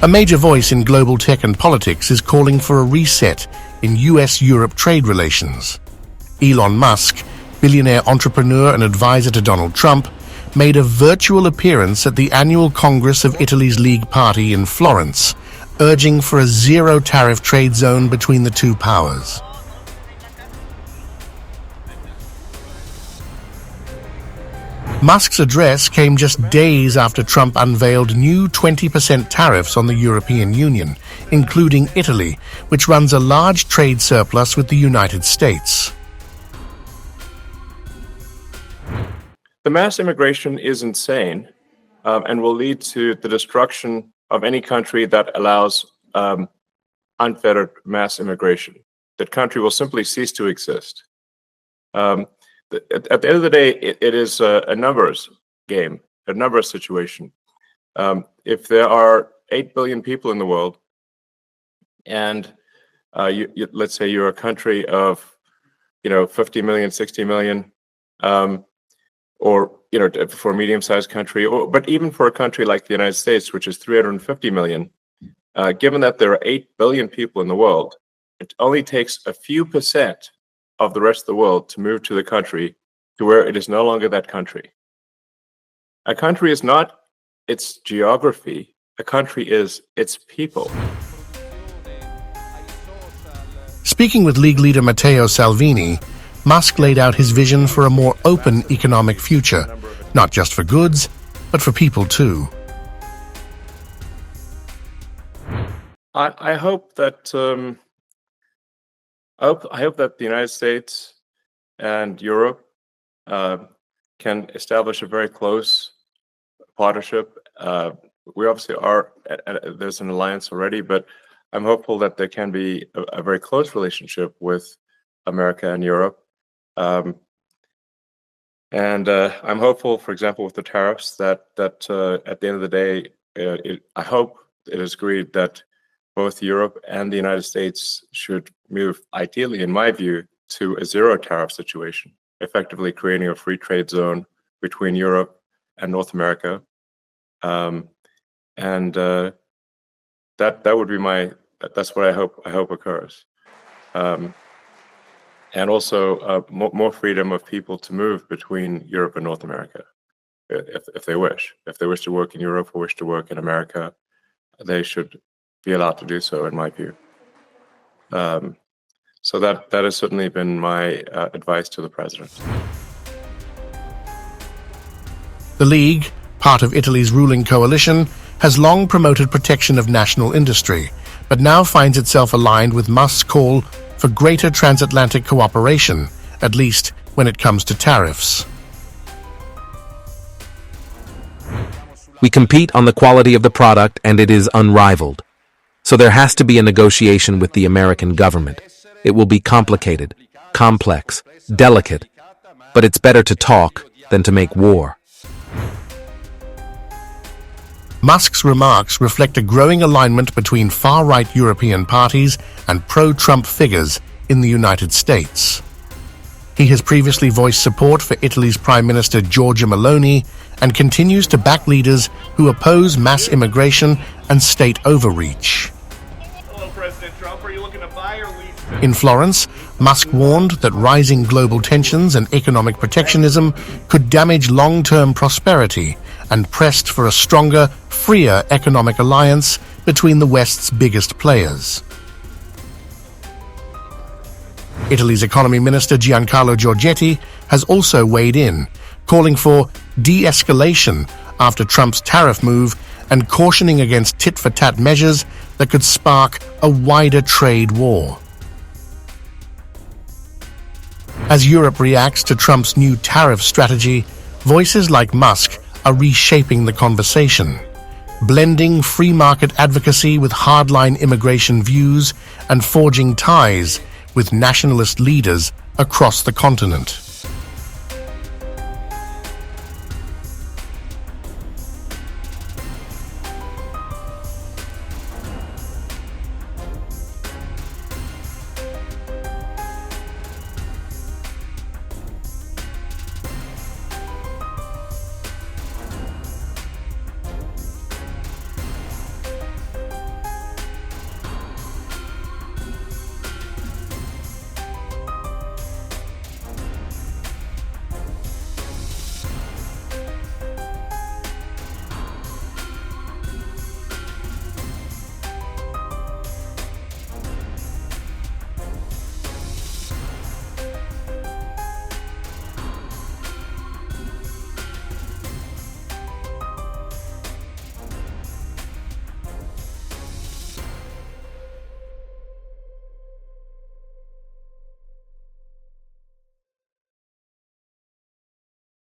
A major voice in global tech and politics is calling for a reset in US-Europe trade relations. Elon Musk, billionaire entrepreneur and advisor to Donald Trump, made a virtual appearance at the annual Congress of Italy's League Party in Florence, urging for a zero-tariff trade zone between the two powers. Musk's address came just days after Trump unveiled new 20% tariffs on the European Union, including Italy, which runs a large trade surplus with the United States. The mass immigration is insane and will lead to the destruction of any country that allows unfettered mass immigration. That country will simply cease to exist. At the end of the day, it is a numbers game, a numbers situation. If there are 8 billion people in the world, and let's say you're a country of, 50 million, 60 million, or for a medium-sized country, but even for a country like the United States, which is 350 million, given that there are 8 billion people in the world, it only takes a few percent of the rest of the world to move to the country to where it is no longer that country. A country is not its geography. A country is its people. Speaking with League leader Matteo Salvini, Musk laid out his vision for a more open economic future, not just for goods, but for people too. I hope that I hope that the United States and Europe can establish a very close partnership. We obviously are, there's an alliance already, but I'm hopeful that there can be a very close relationship with America and Europe. And I'm hopeful, for example, with the tariffs, that at the end of the day, I hope it is agreed that both Europe and the United States should move, ideally, in my view, to a zero-tariff situation, effectively creating a free trade zone between Europe and North America. That would be that's what I hope occurs. And also more freedom of people to move between Europe and North America, if they wish. If they wish to work in Europe or wish to work in America, they should be allowed to do so, in my view. So that has certainly been my advice to the president. The League, part of Italy's ruling coalition, has long promoted protection of national industry, but now finds itself aligned with Musk's call for greater transatlantic cooperation, at least when it comes to tariffs. We compete on the quality of the product, and it is unrivaled. So there has to be a negotiation with the American government. It will be complicated, complex, delicate, but it's better to talk than to make war. Musk's remarks reflect a growing alignment between far-right European parties and pro-Trump figures in the United States. He has previously voiced support for Italy's Prime Minister Giorgia Meloni and continues to back leaders who oppose mass immigration and state overreach. Hello, President Trump. Are you looking to buy or lease? In Florence, Musk warned that rising global tensions and economic protectionism could damage long-term prosperity and pressed for a stronger, freer economic alliance between the West's biggest players. Italy's economy minister Giancarlo Giorgetti has also weighed in, calling for de-escalation after Trump's tariff move and cautioning against tit-for-tat measures that could spark a wider trade war. As Europe reacts to Trump's new tariff strategy, voices like Musk are reshaping the conversation, blending free market advocacy with hardline immigration views and forging ties with nationalist leaders across the continent.